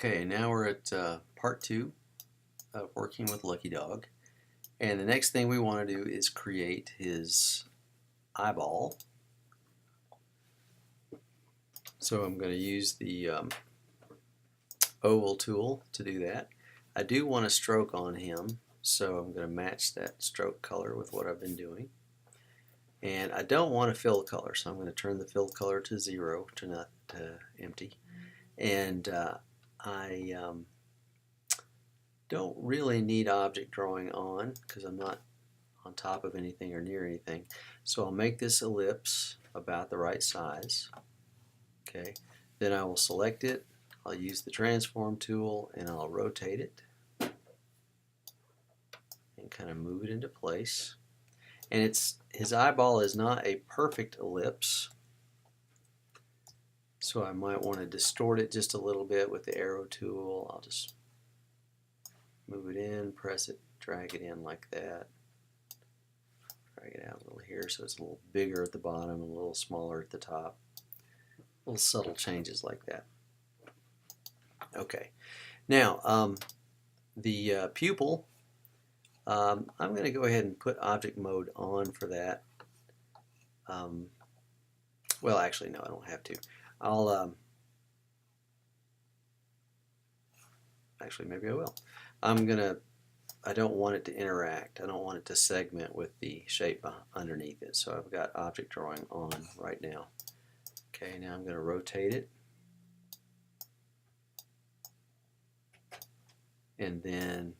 Okay, now we're at part 2 of working with Lucky Dog. And the next thing we want to do is create his eyeball. So I'm going to use the oval tool to do that. I do want a stroke on him, so I'm going to match that stroke color with what I've been doing. And I don't want a fill color, so I'm going to turn the fill color to 0, to empty. And I don't really need object drawing on because I'm not on top of anything or near anything. So I'll make this ellipse about the right size. Okay, then I will select it. I'll use the transform tool and I'll rotate it and kind of move it into place. And his eyeball is not a perfect ellipse, so I might want to distort it just a little bit with the arrow tool. I'll just move it in, press it, drag it in like that. Drag it out a little here so it's a little bigger at the bottom and a little smaller at the top. Little subtle changes like that. Okay, now the pupil, I'm going to go ahead and put object mode on for that. Well, actually, no, I don't have to. I'll actually, maybe I will. I don't want it to interact. I don't want it to segment with the shape underneath it. So I've got object drawing on right now. Okay, now I'm going to rotate it. And then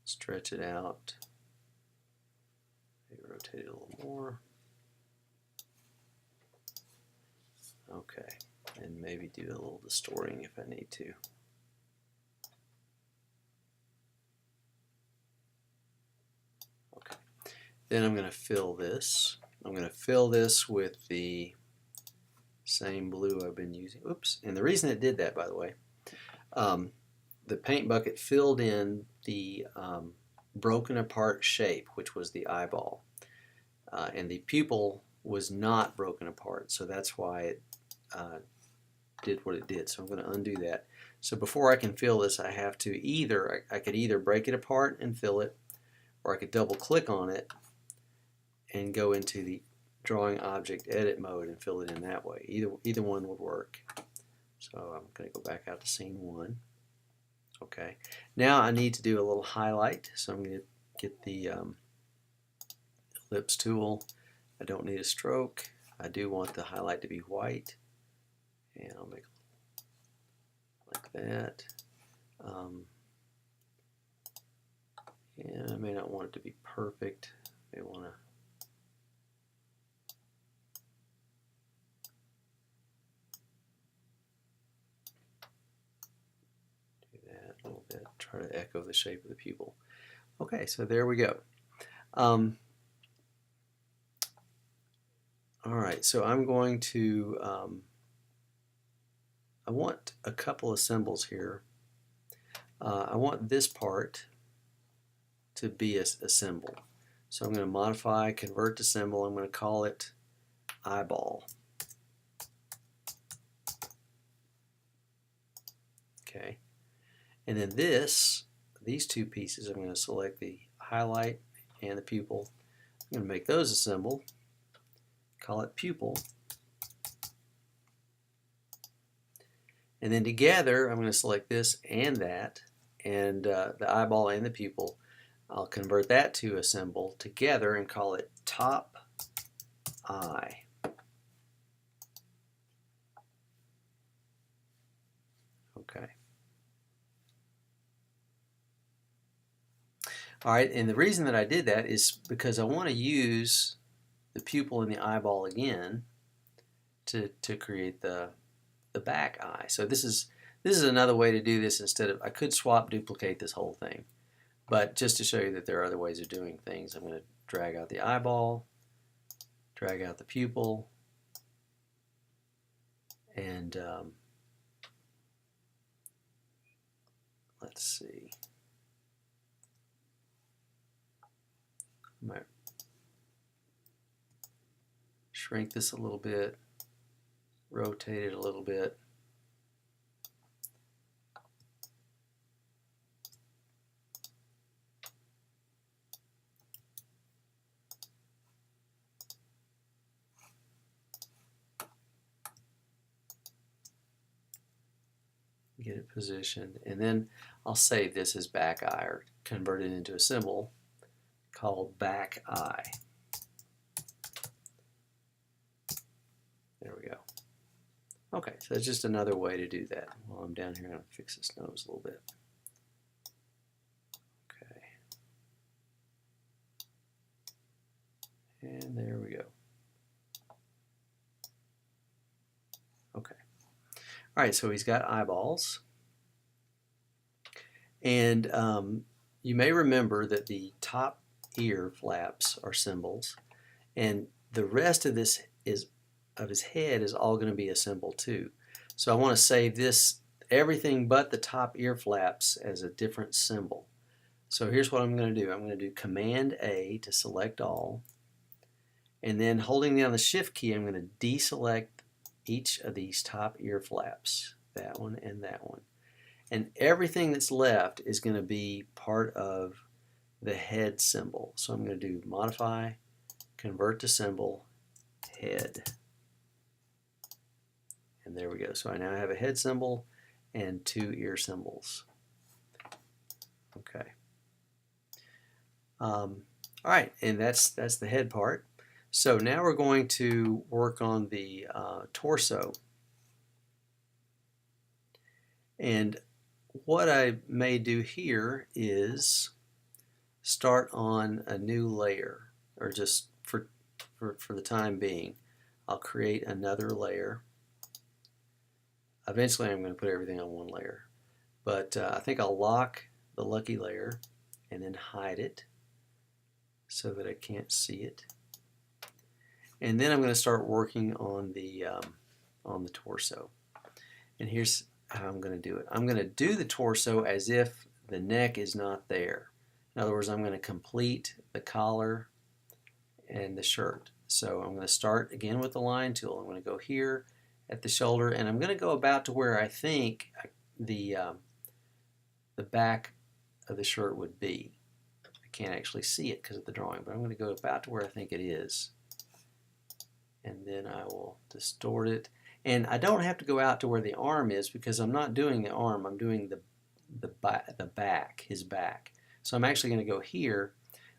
stretch it out. Maybe rotate it a little more. Okay, and maybe do a little distorting if I need to. Okay, then I'm going to fill this. I'm going to fill this with the same blue I've been using. Oops, and the reason it did that, by the way, the paint bucket filled in the broken apart shape, which was the eyeball, and the pupil was not broken apart, so that's why it did what it did. So I'm going to undo that. So before I can fill this, I have to either, I could either break it apart and fill it, or I could double click on it and go into the drawing object edit mode and fill it in that way. Either one would work. So I'm going to go back out to scene 1. Okay, now I need to do a little highlight, so I'm going to get the ellipse tool. I don't need a stroke. I do want the highlight to be white, and I'll make it like that. And I may not want it to be perfect. I may want to do that a little bit, try to echo the shape of the pupil. Okay, so there we go. Alright, so I'm going to, I want a couple of symbols here. I want this part to be a symbol. So I'm going to modify, convert to symbol. I'm going to call it eyeball. Okay. And then these two pieces, I'm going to select the highlight and the pupil. I'm going to make those a symbol. Call it pupil. And then together, I'm going to select this and that, and the eyeball and the pupil. I'll convert that to a symbol together and call it top eye. Okay. All right, and the reason that I did that is because I want to use the pupil and the eyeball again to create the back eye. So this is another way to do this. Instead of, I could duplicate this whole thing, but just to show you that there are other ways of doing things, I'm going to drag out the eyeball, drag out the pupil, and let's see. I might shrink this a little bit, rotate it a little bit. get it positioned, and then I'll save this as back eye, or convert it into a symbol called back eye. There we go. Okay, so that's just another way to do that. While I'm down here, I'm going to fix this nose a little bit. Okay. And there we go. Okay. All right, so he's got eyeballs. And you may remember that the top ear flaps are symbols, and the rest of this of his head is all going to be a symbol too. So I want to save this, everything but the top ear flaps, as a different symbol. So here's what I'm going to do. I'm going to do Command A to select all, and then holding down the Shift key, I'm going to deselect each of these top ear flaps, that one and that one. And everything that's left is going to be part of the head symbol. So I'm going to do Modify, Convert to Symbol, Head. And there we go. So I now have a head symbol and two ear symbols. Okay. All right, and that's the head part. So now we're going to work on the torso. And what I may do here is start on a new layer, or just for the time being, I'll create another layer. Eventually I'm going to put everything on one layer, but I think I'll lock the Lucky layer and then hide it so that I can't see it. And then I'm going to start working on the torso. And here's how I'm going to do it. I'm going to do the torso as if the neck is not there. In other words, I'm going to complete the collar and the shirt. So I'm going to start again with the line tool. I'm going to go here at the shoulder, and I'm going to go about to where I think the back of the shirt would be. I can't actually see it because of the drawing, but I'm going to go about to where I think it is. And then I will distort it. And I don't have to go out to where the arm is, because I'm not doing the arm, I'm doing the back, his back. So I'm actually going to go here.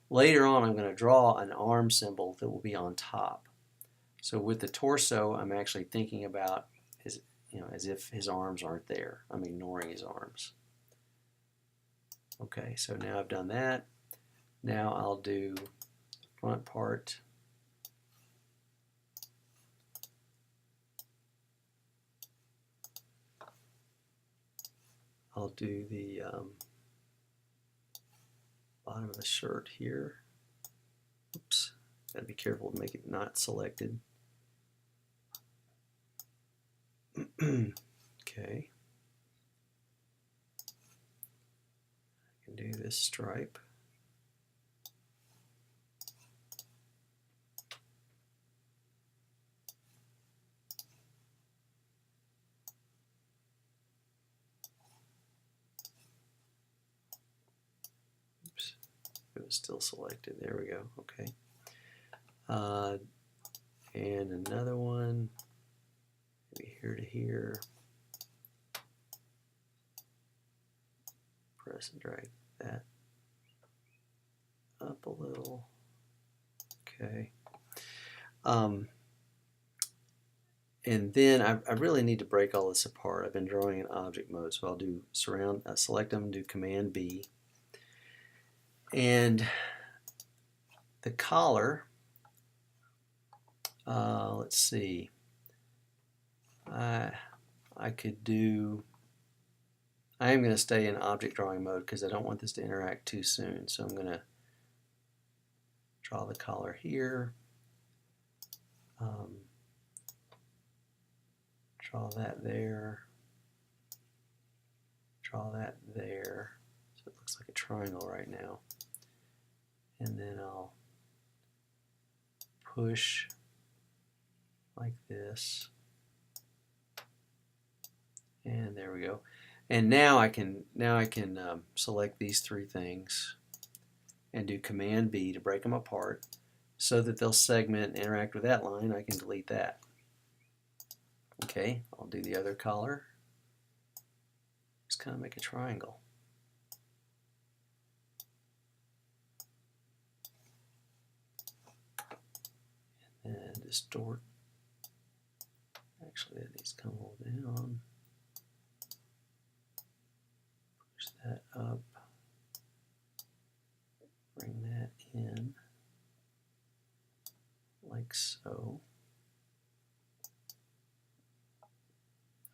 Later on I'm going to draw an arm symbol that will be on top. So with the torso, I'm actually thinking about his, as if his arms aren't there. I'm ignoring his arms. Okay, so now I've done that. Now I'll do front part. I'll do the bottom of the shirt here. Oops, gotta be careful to make it not selected. Okay. I can do this stripe. Oops, it was still selected. There we go. Okay. And another one. Maybe here to here. Press and drag that up a little. Okay. And then I really need to break all this apart. I've been drawing in object mode, so I'll do select them, do Command B. And the collar, let's see. I could do, I am going to stay in object drawing mode because I don't want this to interact too soon. So I'm going to draw the collar here. Draw that there. Draw that there. So it looks like a triangle right now. And then I'll push like this. And there we go. And now I can select these three things and do Command B to break them apart so that they'll segment and interact with that line. I can delete that. Okay, I'll do the other collar. Just kind of make a triangle. And distort. Actually, that needs to come all down. Push that up. Bring that in like so.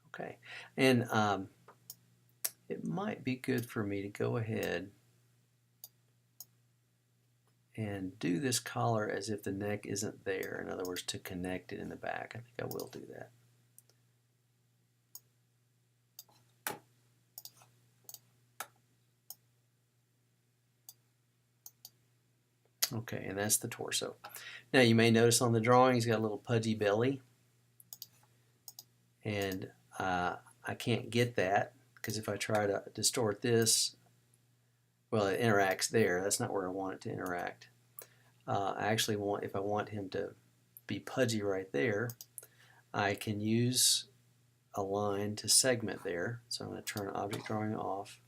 Okay, and it might be good for me to go ahead and do this collar as if the neck isn't there. In other words, to connect it in the back. I think I will do that. Okay, and that's the torso. Now you may notice on the drawing he's got a little pudgy belly, and I can't get that because if I try to distort this, well, it interacts there. That's not where I want it to interact. I actually want, if I want him to be pudgy right there, I can use a line to segment there. So I'm going to turn object drawing off,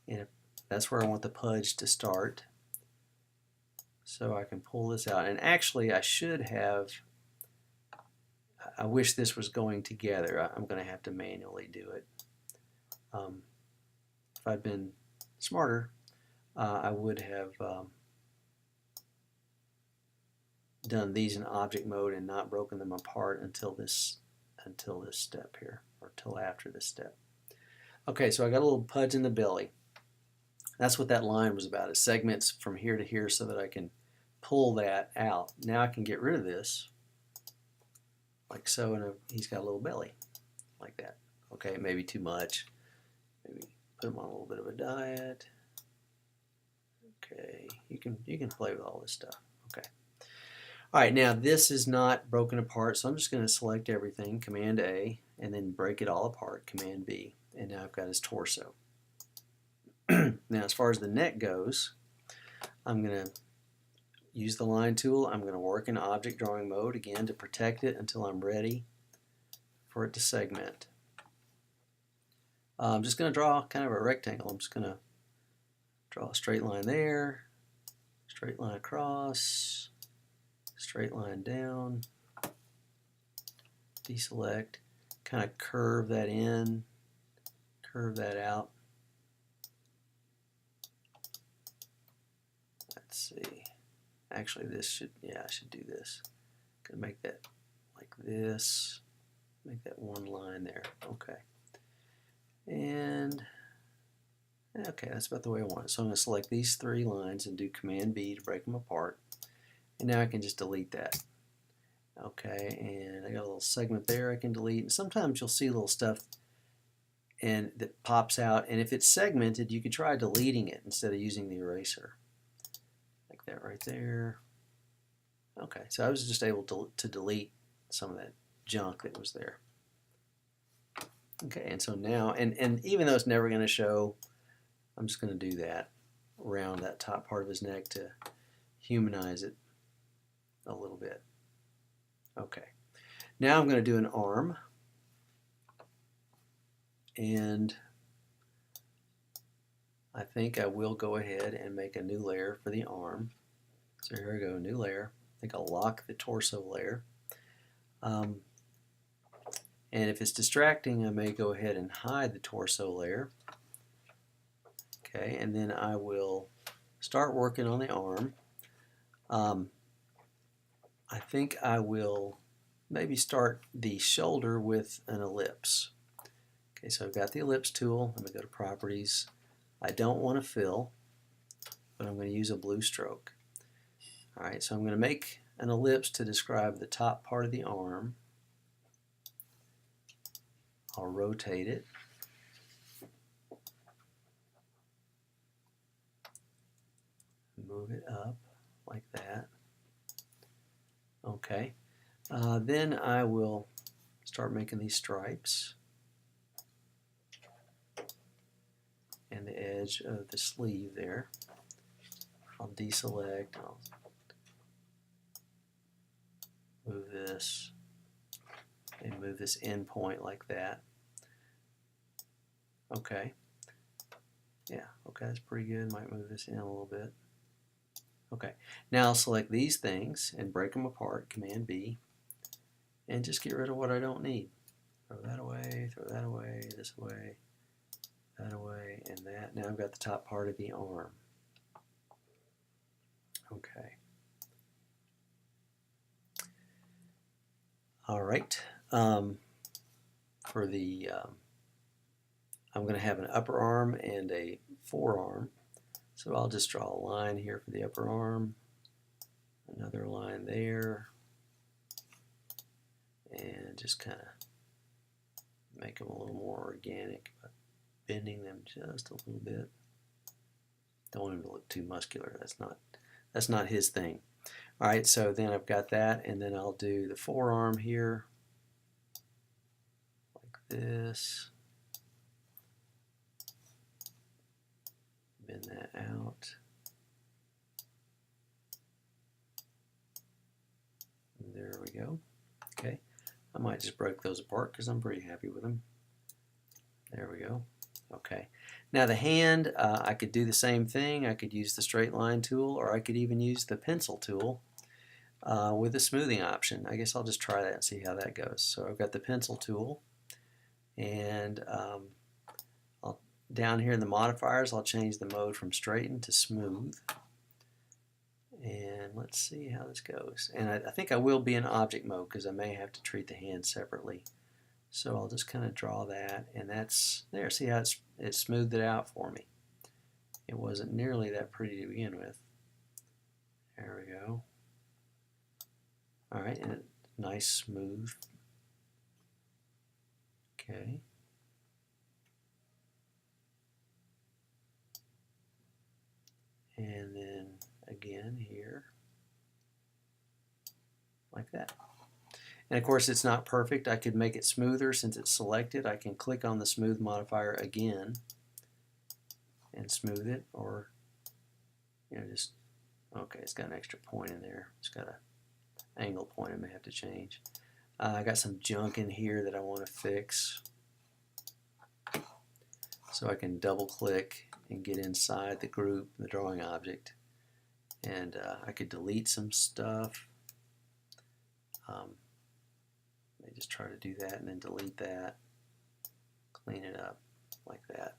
and that's where I want the pudge to start. So I can pull this out, and actually I should have, I wish this was going together. I'm going to have to manually do it. If I'd been smarter, I would have done these in object mode and not broken them apart until this step here, or till after this step. Okay, so I got a little pudge in the belly. That's what that line was about. It segments from here to here so that I can pull that out. Now I can get rid of this like so, and he's got a little belly like that. Okay, maybe too much. Maybe put him on a little bit of a diet. Okay, you can play with all this stuff. Okay. All right, now this is not broken apart, so I'm just going to select everything, Command A, and then break it all apart, Command B, and now I've got his torso. Now, as far as the neck goes, I'm going to use the line tool. I'm going to work in object drawing mode again to protect it until I'm ready for it to segment. I'm just going to draw kind of a rectangle. I'm just going to draw a straight line there, straight line across, straight line down, deselect, kind of curve that in, curve that out. Let's see. Actually, this should, yeah, I should do this. Gonna make that like this. Make that one line there. Okay. And okay, that's about the way I want it. So I'm going to select these three lines and do Command B to break them apart. And now I can just delete that. Okay, and I got a little segment there I can delete. And sometimes you'll see little stuff and that pops out, and if it's segmented, you could try deleting it instead of using the eraser. Like that right there. Okay, so I was just able to delete some of that junk that was there. Okay, and so now, and even though it's never going to show, I'm just going to do that around that top part of his neck to humanize it a little bit. Okay, now I'm going to do an arm, and I think I will go ahead and make a new layer for the arm. So here I go, new layer. I think I'll lock the torso layer. And if it's distracting, I may go ahead and hide the torso layer. Okay, and then I will start working on the arm. I think I will maybe start the shoulder with an ellipse. Okay, so I've got the ellipse tool. Let me go to Properties. I don't want to fill, but I'm going to use a blue stroke. All right, so I'm going to make an ellipse to describe the top part of the arm. I'll rotate it. Move it up like that. Okay. Then I will start making these stripes and the edge of the sleeve there. I'll deselect. I'll move this and move this end point like that. Okay. Yeah, okay, that's pretty good. Might move this in a little bit. Okay, now I'll select these things and break them apart, Command B, and just get rid of what I don't need. Throw that away, this away, that away, and that. Now I've got the top part of the arm. Okay. All right. For the I'm going to have an upper arm and a forearm. So I'll just draw a line here for the upper arm, another line there, and just kind of make them a little more organic by bending them just a little bit. Don't want him to look too muscular. That's not his thing. All right, so then I've got that, and then I'll do the forearm here like this. Bend that out. There we go. Okay, I might just break those apart because I'm pretty happy with them. There we go. Okay, now the hand, I could do the same thing. I could use the straight line tool, or I could even use the pencil tool with the smoothing option. I guess I'll just try that and see how that goes. So I've got the pencil tool, and down here in the modifiers, I'll change the mode from straighten to smooth. And let's see how this goes. And I think I will be in object mode because I may have to treat the hand separately. So I'll just kind of draw that, and that's there. See how it smoothed it out for me. It wasn't nearly that pretty to begin with. There we go. All right, and nice smooth. Okay. And then again here, like that. And of course it's not perfect. I could make it smoother since it's selected. I can click on the smooth modifier again and smooth it, or just, okay, it's got an extra point in there. It's got an angle point I may have to change. I got some junk in here that I want to fix. So I can double click and get inside the group, the drawing object, and I could delete some stuff. Let me just try to do that and then delete that, clean it up like that.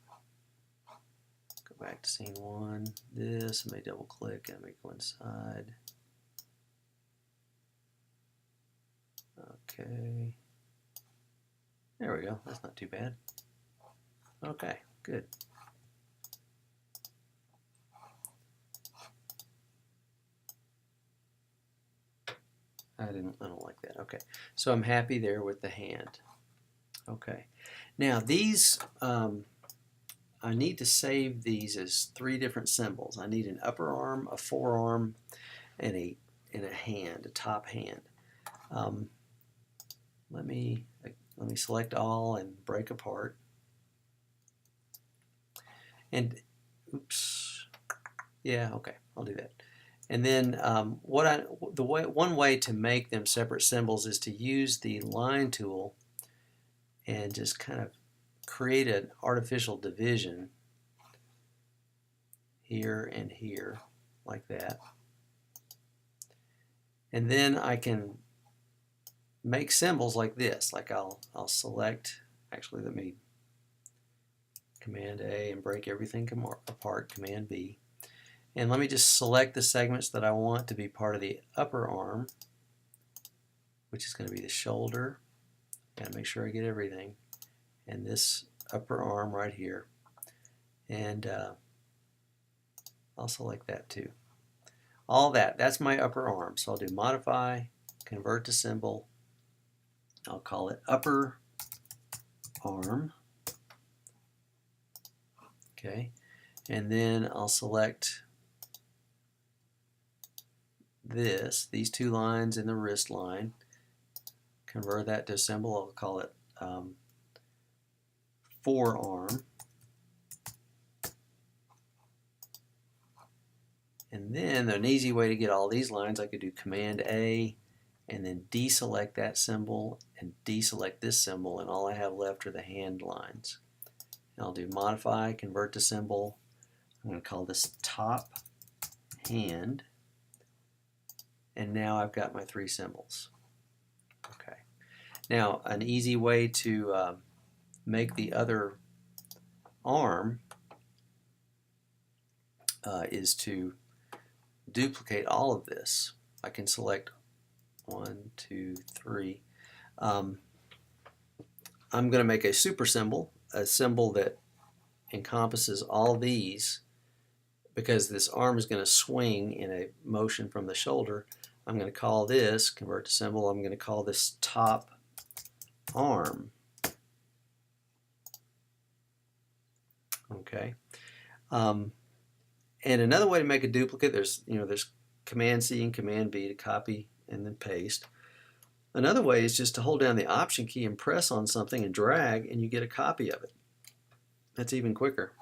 Go back to scene 1, this, and may double click and may go inside. Okay, there we go, that's not too bad. Okay, good. I don't like that. Okay, so I'm happy there with the hand. Okay, now these, I need to save these as 3 different symbols. I need an upper arm, a forearm, and a hand, a top hand. Let me select all and break apart. And oops, yeah, okay, I'll do that. And then one way to make them separate symbols is to use the line tool and just kind of create an artificial division here and here like that. And then I can make symbols like this. Like I'll select, actually let me Command A and break everything apart, Command B. And let me just select the segments that I want to be part of the upper arm, which is going to be the shoulder. Gotta make sure I get everything. And this upper arm right here. And I'll select that too. All that's my upper arm. So I'll do modify, convert to symbol. I'll call it upper arm. Okay, and then I'll select these 2 lines in the wrist line, convert that to a symbol. I'll call it forearm. And then an easy way to get all these lines, I could do Command A and then deselect that symbol and deselect this symbol, and all I have left are the hand lines. And I'll do modify, convert to symbol. I'm going to call this top hand. And now I've got my 3 symbols. Okay. Now, an easy way to make the other arm is to duplicate all of this. I can select 1, 2, 3. I'm going to make a super symbol, a symbol that encompasses all these, because this arm is going to swing in a motion from the shoulder. I'm going to call this, convert to symbol, I'm going to call this top arm. Okay. And another way to make a duplicate, there's Command C and Command B to copy and then paste. Another way is just to hold down the Option key and press on something and drag, and you get a copy of it. That's even quicker.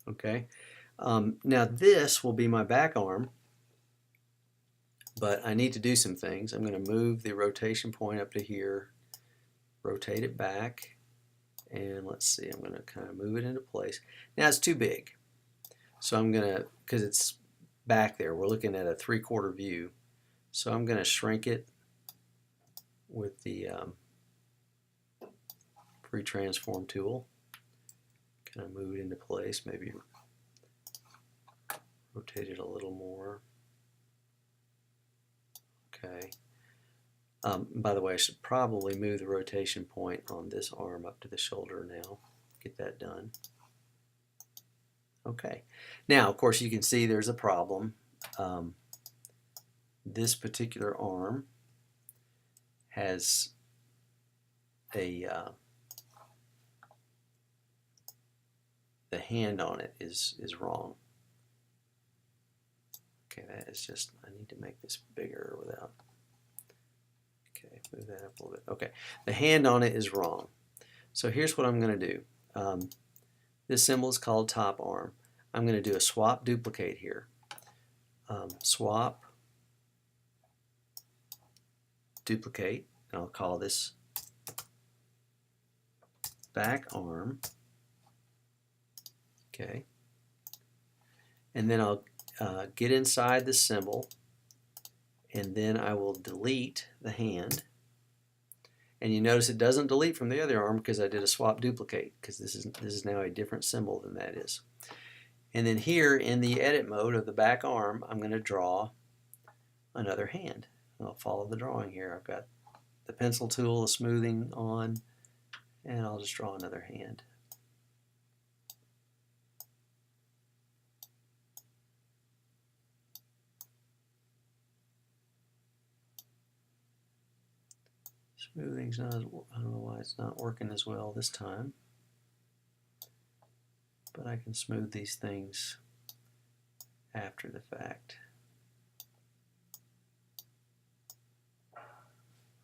Okay. Now this will be my back arm, but I need to do some things. I'm going to move the rotation point up to here, rotate it back, and let's see, I'm going to kind of move it into place. Now it's too big, so I'm going to, because it's back there, we're looking at a 3/4 view, so I'm going to shrink it with the free transform tool. Kind of move it into place, maybe rotate it a little more. Okay. By the way, I should probably move the rotation point on this arm up to the shoulder now. Get that done. Okay. Now, of course, you can see there's a problem. This particular arm has a the hand on it is wrong. Okay, that is just, I need to make this bigger without, okay, move that up a little bit. Okay, the hand on it is wrong. So here's what I'm going to do. This symbol is called top arm. I'm going to do a swap duplicate here. Swap duplicate, and I'll call this back arm. Okay, and then I'll get inside the symbol, and then I will delete the hand. And you notice it doesn't delete from the other arm because I did a swap duplicate, because this is now a different symbol than that is. And then here in the edit mode of the back arm, I'm going to draw another hand. I'll follow the drawing here. I've got the pencil tool, the smoothing on, and I'll just draw another hand. Smoothing's not, I don't know why it's not working as well this time, but I can smooth these things after the fact.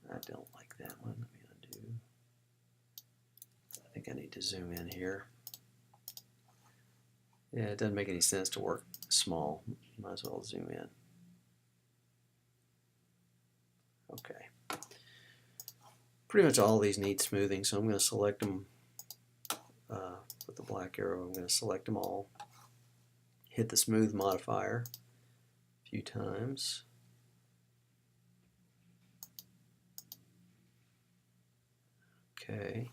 I don't like that one. Let me undo. I think I need to zoom in here. Yeah, it doesn't make any sense to work small. Might as well zoom in. Okay. Pretty much all these need smoothing, so I'm going to select them with the black arrow. I'm going to select them all. Hit the smooth modifier a few times. Okay.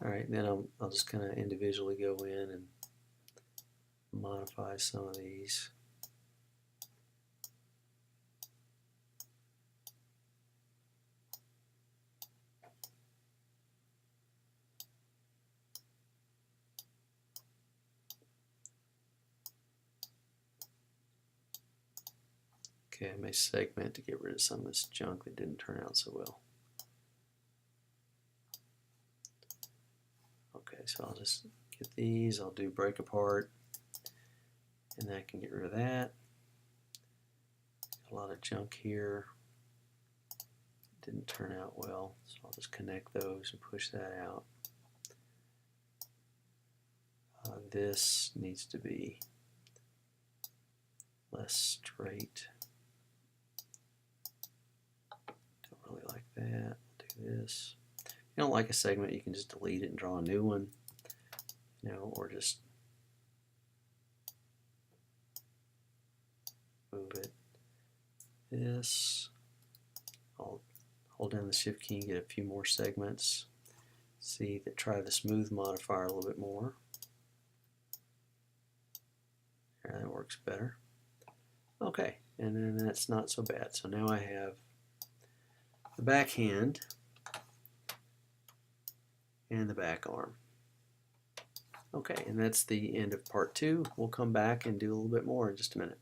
Alright, then I'll just kind of individually go in and modify some of these. Okay, I may segment to get rid of some of this junk that didn't turn out so well. Okay, so I'll just get these, I'll do break apart, and I can get rid of that. A lot of junk here. Didn't turn out well, so I'll just connect those and push that out. This needs to be less straight. Don't really like that. I'll do this. you don't like a segment, you can just delete it and draw a new one, you know, or just move it. This, I'll hold down the Shift key and get a few more segments. See that, try the smooth modifier a little bit more. There, that works better. Okay, and then that's not so bad. So now I have the back hand and the back arm. Okay, and that's the end of part 2. We'll come back and do a little bit more in just a minute.